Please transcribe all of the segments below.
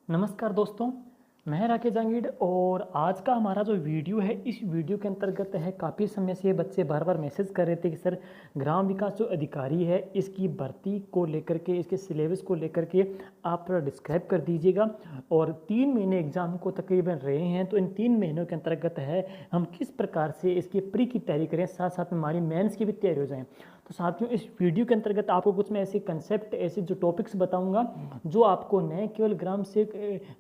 नमस्कार दोस्तों, मैं राकेश जांगीड़ और आज का हमारा जो वीडियो है इस वीडियो के अंतर्गत है। काफ़ी समय से बच्चे बार बार मैसेज कर रहे थे कि सर ग्राम विकास जो अधिकारी है इसकी भर्ती को लेकर के, इसके सिलेबस को लेकर के आप थोड़ा डिस्क्राइब कर दीजिएगा। और 3 महीने एग्ज़ाम को तकरीबन रहे हैं, तो इन 3 महीनों के अंतर्गत है हम किस प्रकार से इसकी प्री की तैयारी करें, साथ साथ में हमारी मेंस की भी तैयारी हो जाए। तो साथियों, इस वीडियो के अंतर्गत आपको कुछ मैं ऐसे कंसेप्ट, ऐसे जो टॉपिक्स बताऊंगा जो आपको न केवल ग्राम से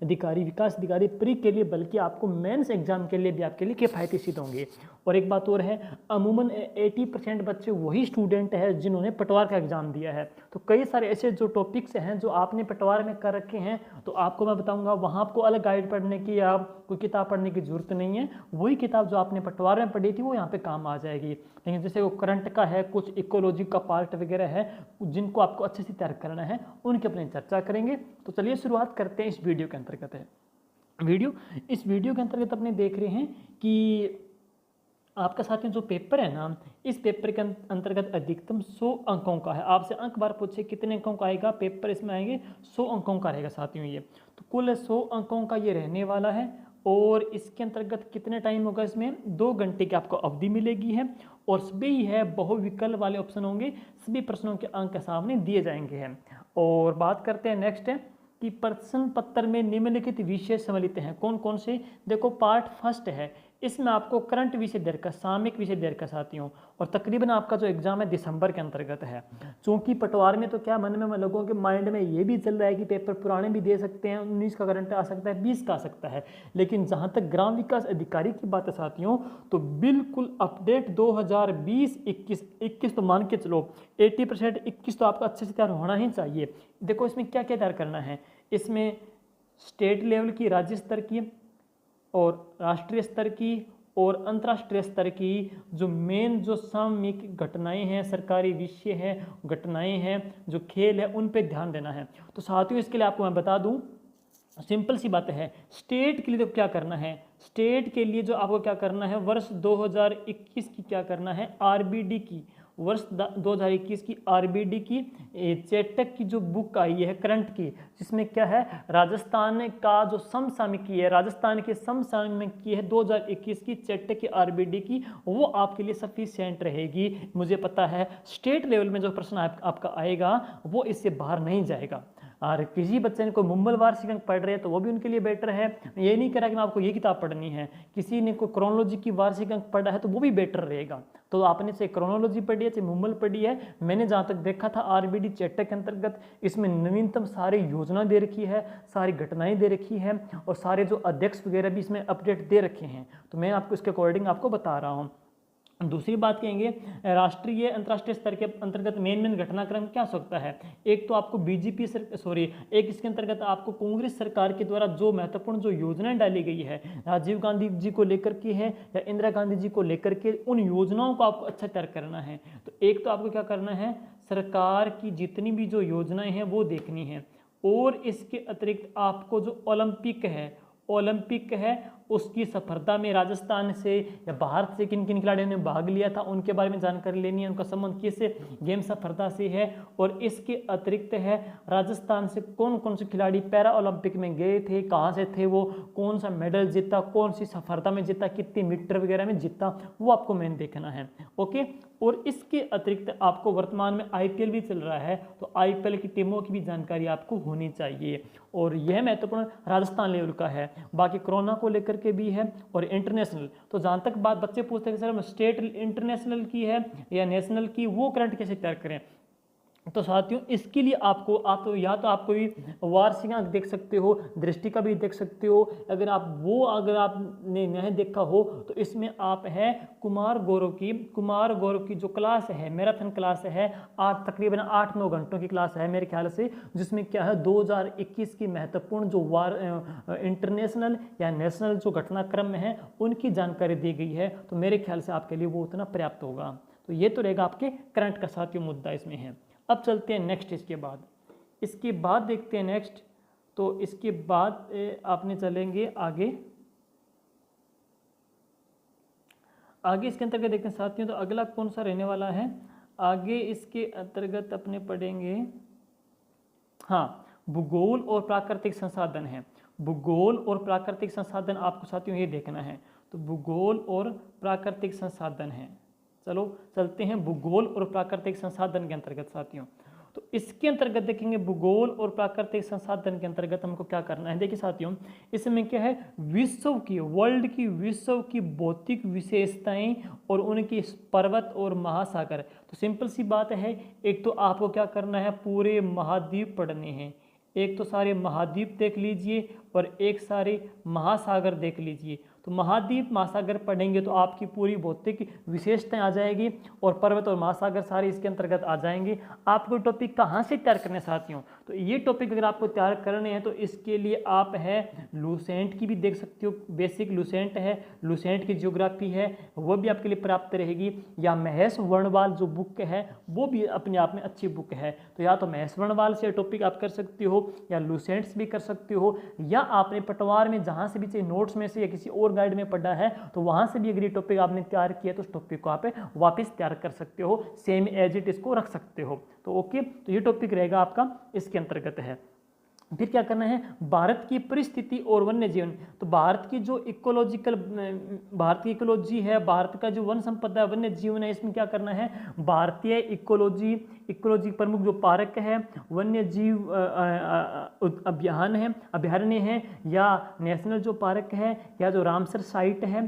अधिकारी, विकास अधिकारी प्री के लिए बल्कि आपको मेंस एग्जाम के लिए भी आपके लिए किफ़ायती सिद्ध होंगे। और एक बात और है, अमूमन 80% बच्चे वही स्टूडेंट हैं जिन्होंने पटवार का एग्जाम दिया है। तो कई सारे ऐसे जो टॉपिक्स हैं जो आपने पटवार में कर रखे हैं, तो आपको मैं बताऊंगा वहाँ आपको अलग गाइड पढ़ने की या कोई किताब पढ़ने की जरूरत नहीं है। वही किताब जो आपने पटवार में पढ़ी थी वो यहाँ पे काम आ जाएगी। लेकिन जैसे वो करंट का है, कुछ इकोलॉजी का पार्ट वगैरह है जिनको आपको अच्छे से तैयार करना है, उनकी अपनी चर्चा करेंगे। तो चलिए शुरुआत करते हैं। इस वीडियो के अंतर्गत है इस वीडियो के अंतर्गत अपने देख रहे हैं कि आपका साथियों जो पेपर है ना, इस पेपर के अंतर्गत अधिकतम 100 अंकों का है। आपसे अंक बार पूछे कितने अंकों का आएगा पेपर, इसमें आएंगे 100 अंकों का रहेगा साथियों। ये तो कुल 100 अंकों का ये रहने वाला है। और इसके अंतर्गत कितने टाइम होगा, इसमें 2 घंटे की आपको अवधि मिलेगी है। और सभी है बहुविकल्प वाले ऑप्शन होंगे, सभी प्रश्नों के अंक सामने दिए जाएंगे हैं। और बात करते हैं नेक्स्ट है कि प्रश्न पत्र में निम्नलिखित विषय सम्मिलित हैं। कौन कौन से, देखो पार्ट फर्स्ट है, इसमें आपको करंट विषय दे रखा, सामयिक विषय दे रखा साथियों। और तकरीबन आपका जो एग्जाम है दिसंबर के अंतर्गत है। चूंकि पटवार में तो क्या मन में लोगों के माइंड में ये भी चल रहा है कि पेपर पुराने भी दे सकते हैं, 19 का करंट आ सकता है, 20 का आ सकता है। लेकिन जहां तक ग्राम विकास अधिकारी की बात है साथियों, तो बिल्कुल अपडेट 2020-21 तो मान के चलो 80%, 21 तो आपका अच्छे से तैयार होना ही चाहिए। देखो इसमें क्या क्या तैयार करना है, इसमें स्टेट लेवल की, राज्य स्तर की और राष्ट्रीय स्तर की और अंतर्राष्ट्रीय स्तर की जो मेन जो सामयिक घटनाएं हैं, सरकारी विषय हैं, घटनाएं हैं, जो खेल है, उन पे ध्यान देना है। तो साथियों इसके लिए आपको मैं बता दूं, सिंपल सी बात है। स्टेट के लिए तो क्या करना है, स्टेट के लिए जो आपको क्या करना है, वर्ष 2021 की क्या करना है, आरबीडी की, वर्ष 2021 की आरबीडी की चेटक की जो बुक आई है करंट की, जिसमें क्या है, राजस्थान का जो समसामयिकी है, राजस्थान के समसामयिकी है 2021 की चेटक की आरबीडी की, वो आपके लिए सफिशिएंट रहेगी। मुझे पता है स्टेट लेवल में जो प्रश्न आपका आएगा वो इससे बाहर नहीं जाएगा। और किसी बच्चे ने कोई मुंबल वार्षिक अंक पढ़ रहे हैं तो वो भी उनके लिए बेटर है। ये नहीं कह रहा कि मैं आपको ये किताब पढ़नी है, किसी ने कोई क्रोनोलॉजी की वार्षिक अंक पढ़ा है तो वो भी बेटर रहेगा। तो आपने से क्रोनोलॉजी पढ़ी है, चाहे मुंबल पढ़ी है, मैंने जहाँ तक देखा था आरबीडी चेटक के अंतर्गत इसमें नवीनतम सारी योजना दे रखी है, सारी घटनाएं दे रखी है और सारे जो अध्यक्ष वगैरह भी इसमें अपडेट दे रखे हैं। तो मैं आपको इसके अकॉर्डिंग आपको बता रहा हूँ। दूसरी बात कहेंगे, राष्ट्रीय अंतर्राष्ट्रीय स्तर के अंतर्गत मेन घटनाक्रम क्या हो सकता है। एक तो आपको बीजेपी एक इसके अंतर्गत आपको कांग्रेस सरकार के द्वारा जो महत्वपूर्ण जो योजनाएं डाली गई है, राजीव गांधी जी को लेकर के है या इंदिरा गांधी जी को लेकर के, उन योजनाओं को आपको अच्छा तैयार करना है। तो एक तो आपको क्या करना है, सरकार की जितनी भी जो योजनाएं हैं वो देखनी है। और इसके अतिरिक्त आपको जो ओलंपिक है उसकी सफलता में राजस्थान से या भारत से किन किन खिलाड़ियों ने भाग लिया था उनके बारे में जानकारी लेनी है, उनका संबंध किस गेम सफलता से है। और इसके अतिरिक्त है राजस्थान से कौन कौन से खिलाड़ी पैरा ओलंपिक में गए थे, कहाँ से थे वो, कौन सा मेडल जीता, कौन सी सफलता में जीता, कितने मीटर वगैरह में जीता, वो आपको मेन देखना है। ओके। और इसके अतिरिक्त आपको वर्तमान में आईपीएल भी चल रहा है, तो आईपीएल की टीमों की भी जानकारी आपको होनी चाहिए। और यह महत्वपूर्ण राजस्थान लेवल का है, बाकी कोरोना को लेकर के भी है और इंटरनेशनल। तो जहाँ तक बात बच्चे पूछते हैं कि सर हम स्टेट इंटरनेशनल की है या नेशनल की, वो करंट कैसे तैयार करें। तो साथियों इसके लिए आपको या तो आप कोई वार्षिक अंक देख सकते हो, दृष्टि का भी देख सकते हो। अगर आपने नहीं देखा हो तो इसमें आप है कुमार गौरव की जो क्लास है, मैराथन क्लास है, तकरीबन 8-9 घंटों की क्लास है मेरे ख्याल से, जिसमें क्या है 2021 की महत्वपूर्ण जो इंटरनेशनल या नेशनल जो घटनाक्रम है उनकी जानकारी दी गई है। तो मेरे ख्याल से आपके लिए वो उतना पर्याप्त होगा। तो ये तो रहेगा आपके करंट का साथियों मुद्दा इसमें है। अब चलते हैं नेक्स्ट, इसके बाद देखते हैं नेक्स्ट। तो इसके बाद आपने चलेंगे आगे इसके अंतर्गत देखते हैं साथियों। तो अगला कौन सा रहने वाला है, आगे इसके अंतर्गत अपने पढ़ेंगे, हाँ भूगोल और प्राकृतिक संसाधन है। भूगोल और प्राकृतिक संसाधन आपको साथियों ये देखना है। तो भूगोल और प्राकृतिक संसाधन है। चलो चलते हैं भूगोल और प्राकृतिक संसाधन के अंतर्गत साथियों। तो इसके अंतर्गत देखेंगे भूगोल और प्राकृतिक संसाधन के अंतर्गत हमको क्या करना है। देखिए साथियों, इसमें क्या है, वर्ल्ड की विश्व की भौतिक विशेषताएं और उनकी पर्वत और महासागर। तो सिंपल सी बात है, एक तो आपको क्या करना है, पूरे महाद्वीप पढ़ने हैं। एक तो सारे महाद्वीप देख लीजिए और एक सारे महासागर देख लीजिए। तो महाद्वीप महासागर पढ़ेंगे तो आपकी पूरी भौतिक विशेषताएं आ जाएगी और पर्वत और महासागर सारे इसके अंतर्गत आ जाएंगे। आपको टॉपिक कहाँ से तैयार करने साथियों, तो ये टॉपिक अगर आपको तैयार करने हैं तो इसके लिए आप है लूसेंट की भी देख सकते हो, बेसिक लूसेंट है, लूसेंट की ज्योग्राफी है, वो भी आपके लिए प्राप्त रहेगी। या महेश वर्णवाल जो बुक है वो भी अपने आप में अच्छी बुक है। तो या तो महेश वर्णवाल से टॉपिक आप कर सकते हो या लूसेंट्स भी कर सकते हो, या आपने पटवार में जहाँ से भी चाहिए नोट्स में से या किसी और गाइड में पढ़ा है तो वहाँ से भी अगर ये टॉपिक आपने तैयार किया तो उस टॉपिक को आप वापस तैयार कर सकते हो, सेम एज इट इसको रख सकते हो। तो ओके, तो ये टॉपिक रहेगा आपका इसके अंतर्गत है। फिर क्या करना है, भारत की परिस्थिति और वन्य जीवन। तो भारत की जो भारत की इकोलॉजी है, भारत का जो वन संपदा है, वन्य जीवन है, इसमें क्या करना है, भारतीय इकोलॉजी प्रमुख जो पार्क है, वन्य जीव अभ्यारण्य है, या नेशनल जो पार्क है, या जो रामसर साइट है,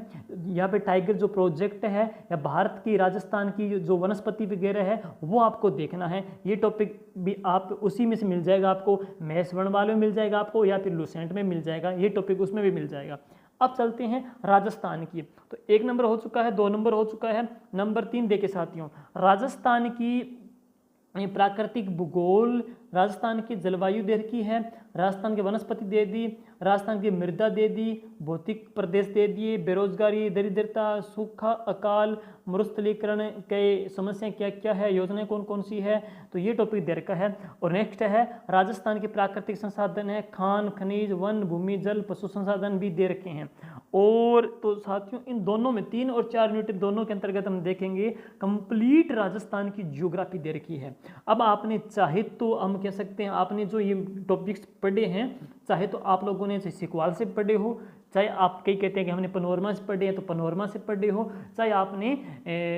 या फिर टाइगर जो प्रोजेक्ट है, या भारत की राजस्थान की जो वनस्पति वगैरह है वो आपको देखना है। ये टॉपिक भी आप उसी में से मिल जाएगा आपको, महेश वर्णवाल में मिल जाएगा आपको, या फिर लूसेंट में मिल जाएगा, ये टॉपिक उसमें भी मिल जाएगा। अब चलते हैं राजस्थान की। तो 1 नंबर हो चुका है, 2 नंबर हो चुका है, नंबर 3 देखे साथियों, राजस्थान की प्राकृतिक भूगोल, राजस्थान की जलवायु दे रखी है, राजस्थान की वनस्पति दे दी, राजस्थान की मृदा दे दी, भौतिक प्रदेश दे दिए, बेरोजगारी, दरिद्रता, सूखा, अकाल, मरुस्थलीकरण के समस्याएं क्या क्या है, योजनाएं कौन कौन सी है, तो ये टॉपिक दे रखा है। और नेक्स्ट है राजस्थान के प्राकृतिक संसाधन है, खान खनिज, वन, भूमि, जल, पशु संसाधन भी दे रखे हैं। और तो साथियों इन दोनों में 3 और 4 यूनिट दोनों के अंतर्गत हम देखेंगे कंप्लीट राजस्थान की ज्योग्राफी दे रखी है। अब आपने चाहे तो हम कह सकते हैं, आपने जो ये टॉपिक्स पढ़े हैं, चाहे तो आप लोगों ने सिकवाल से पढ़े हो, चाहे आप कई कहते हैं कि हमने पनोरमा से पढ़े हैं तो पनोरमा से पढ़े हो, चाहे आपने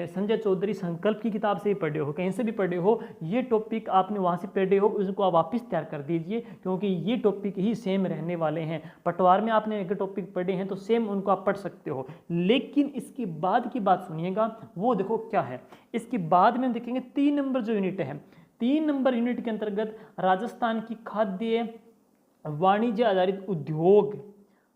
संजय चौधरी संकल्प की किताब से ही पढ़े हो, कहीं से भी पढ़े हो, ये टॉपिक आपने वहाँ से पढ़े हो, उसको आप वापस तैयार कर दीजिए, क्योंकि ये टॉपिक ही सेम रहने वाले हैं। पटवार में आपने अगर टॉपिक पढ़े हैं तो सेम उनको आप पढ़ सकते हो, लेकिन इसके बाद की बात सुनिएगा, वो देखो क्या है। इसके बाद में देखेंगे 3 नंबर जो यूनिट है, 3 नंबर यूनिट के अंतर्गत राजस्थान की खाद्य वाणिज्य आधारित उद्योग,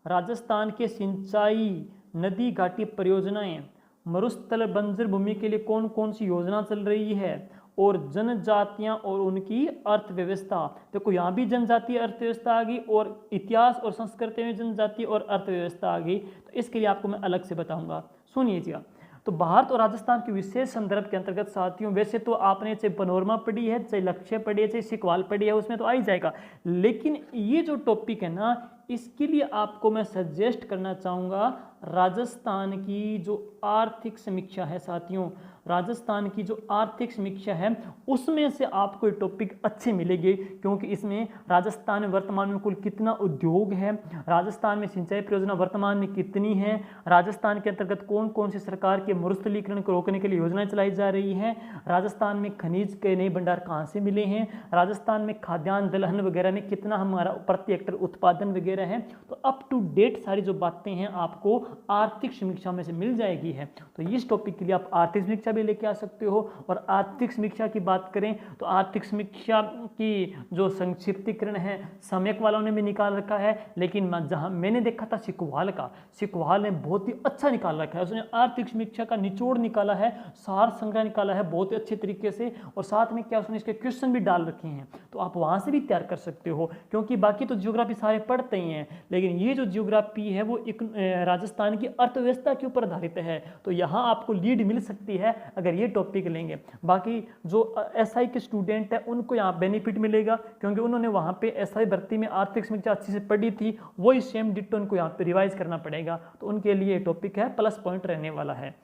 राजस्थान के सिंचाई, नदी घाटी परियोजनाएं, मरुस्थल बंजर भूमि के लिए कौन कौन सी योजना चल रही है, और जनजातियां और उनकी अर्थव्यवस्था। देखो यहाँ भी जनजातीय अर्थव्यवस्था आ गई और इतिहास और संस्कृति में जनजातीय और अर्थव्यवस्था आ गई, तो इसके लिए आपको मैं अलग से बताऊंगा, सुनिएगा। तो भारत और राजस्थान के विशेष संदर्भ के अंतर्गत साथियों, वैसे तो आपने चाहे पनोरमा पढ़ी है, चाहे लक्ष्य पढ़ी है, चाहे सिकवाल पढ़ी है, उसमें तो आ ही जाएगा, लेकिन ये जो टॉपिक है ना, इसके लिए आपको मैं सजेस्ट करना चाहूँगा राजस्थान की जो आर्थिक समीक्षा है साथियों, राजस्थान की जो आर्थिक समीक्षा है उसमें से आपको ये टॉपिक अच्छे मिलेंगे, क्योंकि इसमें राजस्थान में वर्तमान में कुल कितना उद्योग है, राजस्थान में सिंचाई परियोजना वर्तमान में कितनी है, राजस्थान के अंतर्गत कौन कौन सी सरकार के मरुस्थलीकरण को रोकने के लिए योजनाएं चलाई जा रही हैं, राजस्थान में खनिज के नए भंडार कहाँ से मिले हैं, राजस्थान में खाद्यान्न दलहन वगैरह में कितना हमारा प्रति हेक्टर उत्पादन वगैरह है। तो अप टू डेट सारी जो बातें हैं आपको आर्थिक समीक्षा में से मिल जाएगी है। तो इस टॉपिक के लिए आप आर्थिक समीक्षा भी लेके आ सकते हो। और आर्थिक समीक्षा की बात करें तो आर्थिक समीक्षा की जो संक्षिप्तीकरण है सम्यक वालों ने भी निकाल रखा है, लेकिन जहां मैंने देखा था सिकवाल ने बहुत ही अच्छा निकाल रखा है, उसने आर्थिक समीक्षा का निचोड़ निकाला है, सार संग्रह निकाला है बहुत ही अच्छे तरीके से, और साथ में क्या उसने इसके क्वेश्चन भी डाल रखे हैं, तो आप वहां से भी तैयार कर सकते हो। क्योंकि बाकी तो ज्योग्राफी सारे पढ़ते ही हैं, लेकिन ये जो ज्योग्राफी है वो एक राजस्थान की अर्थव्यवस्था के ऊपर आधारित है, तो यहाँ आपको लीड मिल सकती है अगर ये टॉपिक लेंगे। बाकी जो एसआई के स्टूडेंट है उनको यहाँ बेनिफिट मिलेगा, क्योंकि उन्होंने वहाँ पे एसआई भर्ती में आर्थिक समीक्षा अच्छी से पढ़ी थी, वही सेम डिट्टो उनको यहाँ पे रिवाइज करना पड़ेगा, तो उनके लिए टॉपिक है प्लस पॉइंट रहने वाला है।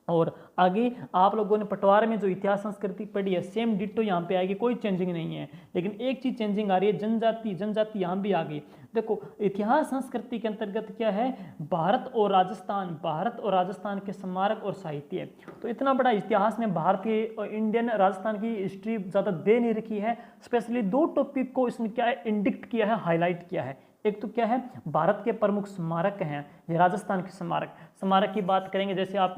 और आगे आप लोगों ने पटवार में जो इतिहास संस्कृति पढ़ी है सेम डिट्टो यहाँ पे आएगी, कोई चेंजिंग नहीं है। लेकिन एक चीज़ चेंजिंग आ रही है, जनजाति, जनजाति यहाँ भी आ गई। देखो इतिहास संस्कृति के अंतर्गत क्या है, भारत और राजस्थान, भारत और राजस्थान के स्मारक और साहित्य। तो इतना बड़ा इतिहास में भारतीय और इंडियन राजस्थान की हिस्ट्री ज़्यादा दे नहीं रखी है। स्पेशली दो टॉपिक को इसने क्या है, इंडिक्ट किया है, हाईलाइट किया है। एक तो क्या है, भारत के प्रमुख स्मारक हैं, ये राजस्थान के स्मारक। स्मारक की बात करेंगे, जैसे आप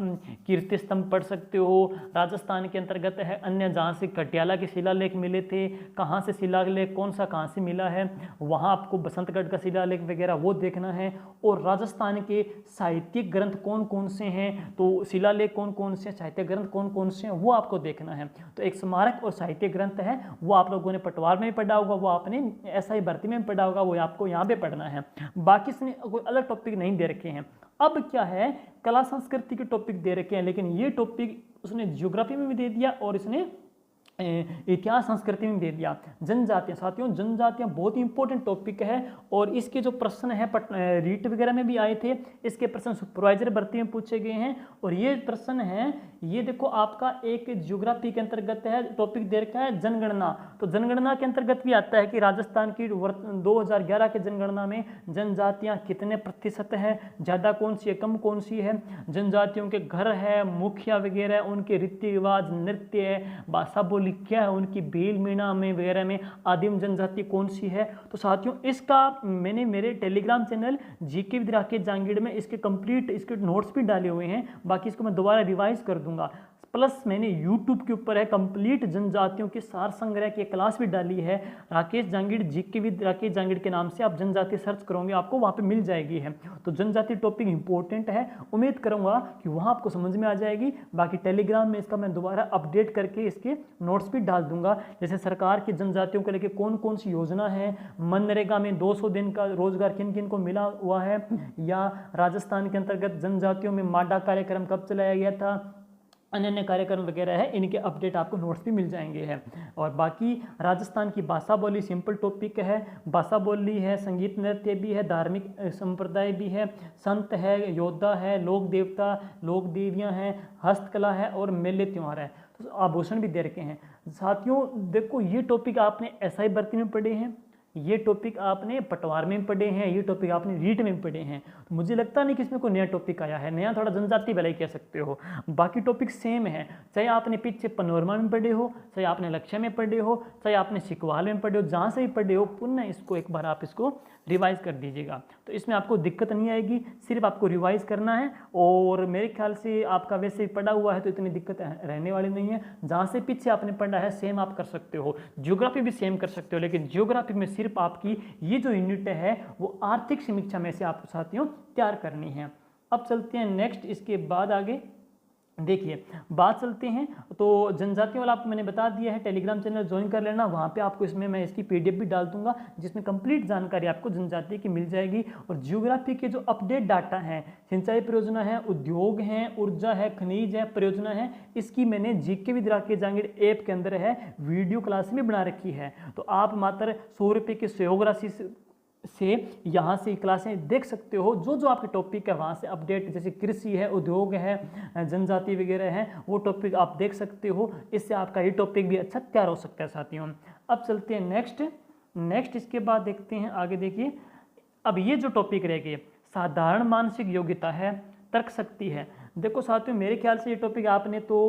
कीर्ति स्तंभ पढ़ सकते हो, राजस्थान के अंतर्गत है अन्य, जहाँ से कटियाला के शिलालेख मिले थे, कहाँ से शिलालेख, कौन सा कहाँ से मिला है, वहाँ आपको बसंतगढ़ का शिलालेख वगैरह वो देखना है। और राजस्थान के साहित्यिक ग्रंथ कौन कौन से हैं, तो शिलालेख कौन कौन से, साहित्य ग्रंथ कौन कौन से हैं, वो आपको देखना है। तो एक स्मारक और साहित्य ग्रंथ है, वो आप लोगों ने पटवार में पढ़ा होगा, वो आपने SI भर्ती में पढ़ा होगा, वो आपको यहाँ पे पढ़ना है। बाकी इसमें कोई अलग टॉपिक नहीं दे रखे हैं। अब क्या है, कला संस्कृति के टॉपिक दे रखे हैं, लेकिन ये टॉपिक उसने ज्योग्राफी में भी दे दिया और इसने इतिहास संस्कृति में दे दिया। जनजातियाँ, साथियों जनजातियाँ बहुत ही इंपॉर्टेंट टॉपिक है और इसके जो प्रश्न है रीट वगैरह में भी आए थे, इसके प्रश्न सुपरवाइजर भर्ती में पूछे गए हैं। और ये प्रश्न है, ये देखो आपका एक ज्योग्राफी के अंतर्गत है, टॉपिक दे रखा है जनगणना। तो जनगणना के अंतर्गत भी आता है कि राजस्थान की 2011 के जनगणना में जनजातियाँ कितने प्रतिशत है, ज़्यादा कौन सी है, कम कौन सी है, जनजातियों के घर है, मुखिया वगैरह, उनके रीति रिवाज, नृत्य है, भाषा बोली क्या है उनकी, भील मीणा में वगैरह में आदिम जनजाति कौन सी है। तो साथियों इसका मैंने मेरे Telegram channel GK with Rakesh Jangid में इसके कंप्लीट इसके नोट्स भी डाले हुए हैं, बाकी इसको मैं दोबारा रिवाइज कर दूंगा। प्लस मैंने YouTube के ऊपर है कंप्लीट जनजातियों के सार संग्रह की क्लास भी डाली है, राकेश जांगीड़, GK विद राकेश जांगीड़ के नाम से आप जनजाति सर्च करोगे आपको वहाँ पे मिल जाएगी है। तो जनजाति टॉपिक इंपॉर्टेंट है, उम्मीद करूँगा कि वहाँ आपको समझ में आ जाएगी। बाकी टेलीग्राम में इसका मैं दोबारा अपडेट करके इसके नोट्स भी डाल दूंगा, जैसे सरकार की जनजातियों को लेकर कौन कौन सी योजना है, मनरेगा में 200 दिन का रोजगार किन किन को मिला हुआ है, या राजस्थान के अंतर्गत जनजातियों में माडा कार्यक्रम कब चलाया गया था, अन्य कार्यक्रम वगैरह है, इनके अपडेट आपको नोट्स भी मिल जाएंगे हैं। और बाकी राजस्थान की भाषा बोली सिंपल टॉपिक है, भाषा बोली है, संगीत नृत्य भी है, धार्मिक संप्रदाय भी है, संत है, योद्धा है, लोक देवता, लोक देवियाँ हैं, हस्तकला है और मेले त्यौहार है, तो आभूषण भी दे रखे हैं। साथियों देखो ये टॉपिक आपने SI भर्ती में पढ़े हैं, ये टॉपिक आपने पटवार में पढ़े हैं, ये टॉपिक आपने रीट में पढ़े हैं। तो मुझे लगता नहीं कि इसमें कोई नया टॉपिक आया है, नया थोड़ा जनजाति भलाई कह सकते हो, बाकी टॉपिक सेम है। चाहे आपने पीछे पनोरमा में पढ़े हो, चाहे आपने लक्ष्य में पढ़े हो, चाहे आपने सिकवाल में पढ़े हो, जहाँ से भी पढ़े हो, पुनः इसको एक बार आप इसको रिवाइज कर दीजिएगा, तो इसमें आपको दिक्कत नहीं आएगी। सिर्फ आपको रिवाइज करना है और मेरे ख्याल से आपका वैसे ही पढ़ा हुआ है तो इतनी दिक्कत रहने वाली नहीं है। जहाँ से पीछे आपने पढ़ा है सेम आप कर सकते हो, ज्योग्राफी भी सेम कर सकते हो, लेकिन ज्योग्राफी में सिर्फ आपकी ये जो यूनिट है वो आर्थिक समीक्षा में से आपको साथियों तैयार करनी है। अब चलते हैं नेक्स्ट, इसके बाद आगे देखिए बात चलते हैं। तो जनजातियों वाला आपको मैंने बता दिया है, टेलीग्राम चैनल ज्वाइन कर लेना, वहाँ पे आपको इसमें मैं इसकी PDF भी डाल दूंगा जिसमें कंप्लीट जानकारी आपको जनजाति की मिल जाएगी। और ज्योग्राफी के जो अपडेट डाटा हैं, सिंचाई परियोजना है, उद्योग हैं, ऊर्जा है, खनिज है, परियोजना है, इसकी मैंने GK with Rakesh Jangid app के अंदर है वीडियो क्लास में बना रखी है। तो आप मात्र 100 रुपये की सहयोग राशि से यहाँ से क्लासें देख सकते हो, जो जो आपके टॉपिक है वहाँ से अपडेट, जैसे कृषि है, उद्योग है, जनजाति वगैरह है, वो टॉपिक आप देख सकते हो। इससे आपका ये टॉपिक भी अच्छा तैयार हो सकता है साथियों। अब चलते हैं नेक्स्ट इसके बाद देखते हैं आगे। देखिए अब ये जो टॉपिक रह गए, साधारण मानसिक योग्यता है, तर्क शक्ति है। देखो साथियों मेरे ख्याल से ये टॉपिक आपने तो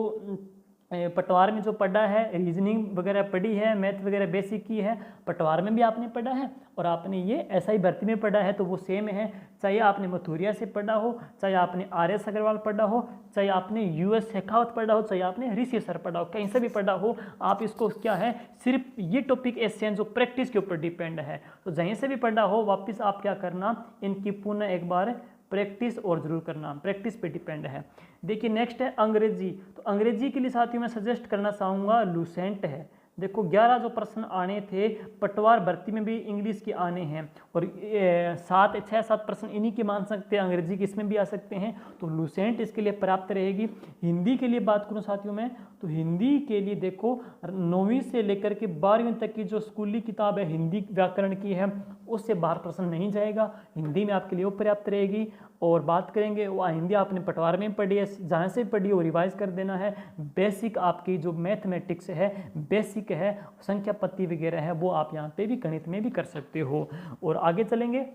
पटवार में जो पढ़ा है, रीजनिंग वगैरह पढ़ी है, मैथ वगैरह बेसिक की है, पटवार में भी आपने पढ़ा है और आपने ये SI भर्ती में पढ़ा है, तो वो सेम है। चाहे आपने मथुरिया से पढ़ा हो, चाहे आपने RS अग्रवाल पढ़ा हो, चाहे आपने US शेखावत पढ़ा हो, चाहे आपने ऋषि सर पढ़ा हो, कहीं से भी पढ़ा हो, आप इसको क्या है सिर्फ ये टॉपिक एसेंस जो प्रैक्टिस के ऊपर डिपेंड है, तो जहीं से भी पढ़ा हो वापस आप क्या करना, इनकी पुनः एक बार प्रैक्टिस और जरूर करना, प्रैक्टिस पे डिपेंड है। देखिए नेक्स्ट है अंग्रेजी। तो अंग्रेजी के लिए साथियों मैं सजेस्ट करना चाहूँगा लूसेंट है, देखो 11 जो प्रश्न आने थे पटवार भर्ती में भी इंग्लिश के आने हैं, और 6-7 प्रश्न इन्हीं के मान सकते हैं, अंग्रेजी के इसमें भी आ सकते हैं, तो लूसेंट इसके लिए पर्याप्त रहेगी। हिंदी के लिए बात करूं साथियों मैं, तो हिंदी के लिए देखो 9वीं से लेकर के 12वीं तक की जो स्कूली किताब है हिंदी व्याकरण की है, उससे बाहर प्रश्न नहीं जाएगा, हिंदी में आपके लिए वो पर्याप्त रहेगी। और बात करेंगे वो हिंदी आपने पटवार में पढ़ी है, जहाँ से पढ़ी है वो रिवाइज कर देना है। बेसिक आपकी जो मैथमेटिक्स है, बेसिक है, संख्या पत्ती वगैरह है, वो आप यहाँ पे भी गणित में भी कर सकते हो। और आगे चलेंगे,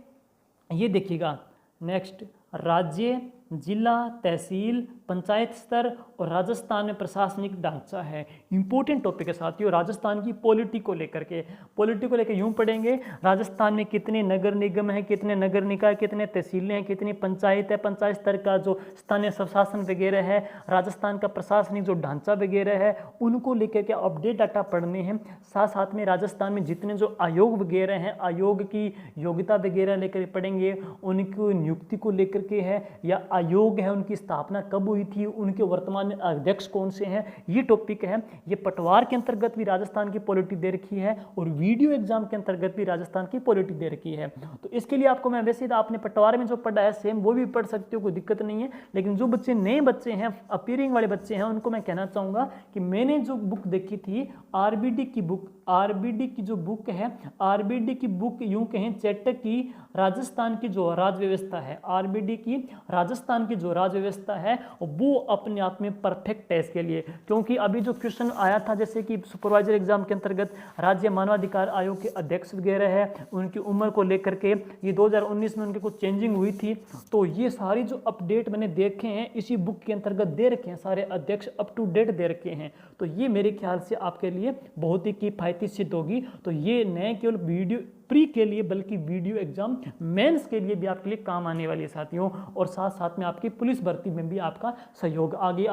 ये देखिएगा नेक्स्ट, राज्य, जिला, तहसील, पंचायत स्तर और राजस्थान में प्रशासनिक ढांचा है। इंपॉर्टेंट टॉपिक है साथियों, राजस्थान की पॉलिटी को लेकर के, पॉलिटी को लेकर यूं पढ़ेंगे, राजस्थान में कितने नगर निगम हैं, कितने नगर निकाय, कितने तहसीलें हैं, कितनी पंचायत है, पंचायत स्तर का जो स्थानीय स्वशासन वगैरह है, राजस्थान का प्रशासनिक जो ढांचा वगैरह है, उनको लेकर के अपडेट डाटा पढ़ने हैं। साथ साथ में राजस्थान में जितने जो आयोग वगैरह हैं, आयोग की योग्यता वगैरह लेकर पढ़ेंगे, उनकी नियुक्ति को लेकर के है, या आयोग है उनकी स्थापना कब हुई थी, उनके वर्तमान में अध्यक्ष कौन से हैं, ये टॉपिक है। ये पटवार के अंतर्गत भी राजस्थान की पॉलिटी दे रखी है, और वीडियो एग्जाम के अंतर्गत भी राजस्थान की पॉलिटी दे रखी है। तो इसके लिए आपको मैं वैसे आपने पटवार में जो पढ़ा है सेम वो भी पढ़ सकते हो, कोई दिक्कत नहीं है। लेकिन जो बच्चे नए बच्चे हैं, अपीयरिंग वाले बच्चे हैं, उनको मैं कहना चाहूँगा कि मैंने जो बुक देखी थी आरबीडी की बुक, आरबीडी की जो बुक है, आरबीडी की बुक यूं कहें चैटक की राजस्थान की जो राज व्यवस्था है, आरबीडी की राजस्थान की जो राज व्यवस्था है वो अपने आप में परफेक्ट है इसके लिए। क्योंकि अभी जो क्वेश्चन आया था जैसे कि सुपरवाइजर एग्जाम के अंतर्गत राज्य मानवाधिकार आयोग के अध्यक्ष वगैरह है, उनकी उम्र को लेकर के ये 2019 में उनकी कुछ चेंजिंग हुई थी, तो ये सारी जो अपडेट मैंने देखे हैं इसी बुक के अंतर्गत दे रखे हैं, सारे अध्यक्ष अप टू डेट दे रखे हैं। तो ये मेरे ख्याल से आपके लिए बहुत ही किफायती सिद्ध होगी। तो ये न केवल वीडियो प्री के लिए बल्कि वीडियो एग्जाम मेंस के लिए भी आपके लिए काम आने वाली है साथियों, और साथ साथ में आपकी पुलिस भर्ती में भी आपका सहयोग, आगे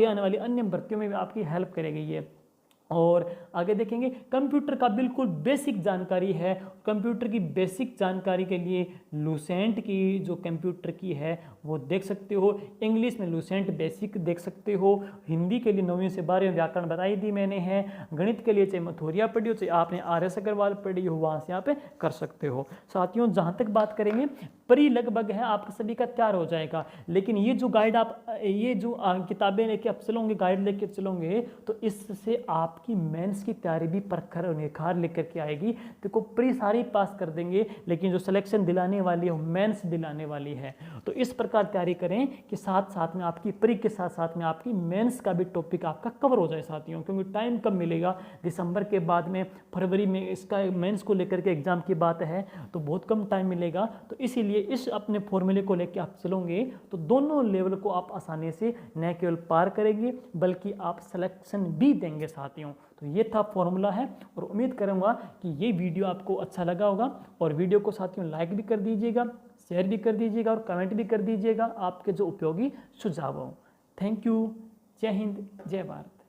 आने वाली अन्य भर्तियों में भी आपकी हेल्प करेगी ये। और आगे देखेंगे कंप्यूटर का बिल्कुल बेसिक जानकारी है, कंप्यूटर की बेसिक जानकारी के लिए लूसेंट की जो कंप्यूटर की है वो देख सकते हो, इंग्लिश में लूसेंट बेसिक देख सकते हो, हिंदी के लिए 9वीं से 12वीं व्याकरण बताई दी मैंने है, गणित के लिए चाहे मथुरिया पढ़ी हो, चाहे आपने RS अग्रवाल पढ़ी हो, वहाँ से यहाँ पे कर सकते हो साथियों। जहाँ तक बात करेंगे परी लगभग है आपका सभी का तैयार हो जाएगा, लेकिन ये जो गाइड आप ये जो किताबें लेके आप चलोगे, गाइड लेके चलोगे, तो इससे आपकी मेंस की तैयारी भी परखर और निखार लेकर के आएगी। देखो प्री सारी पास कर देंगे, लेकिन जो सिलेक्शन दिलाने वाली है वो मेंस दिलाने वाली है। तो इस प्रकार तैयारी करें कि साथ साथ में आपकी प्री के साथ साथ में आपकी मेंस का भी टॉपिक आपका कवर हो जाए साथियों। क्योंकि टाइम कब मिलेगा, दिसंबर के बाद में फरवरी में इसका मेंस को लेकर के एग्जाम की बात है, तो बहुत कम टाइम मिलेगा। तो इसीलिए इस अपने फॉर्मूले को लेकर आप चलोगे तो दोनों लेवल को आप आसानी से न केवल पार करेंगे बल्कि आप सिलेक्शन भी देंगे साथियों। तो ये था फॉर्मूला है, और उम्मीद करूंगा कि ये वीडियो आपको अच्छा लगा होगा, और वीडियो को साथियों लाइक भी कर दीजिएगा, शेयर भी कर दीजिएगा, और कमेंट भी कर दीजिएगा आपके जो उपयोगी सुझाव हो। Thank you. जय हिंद, जय भारत।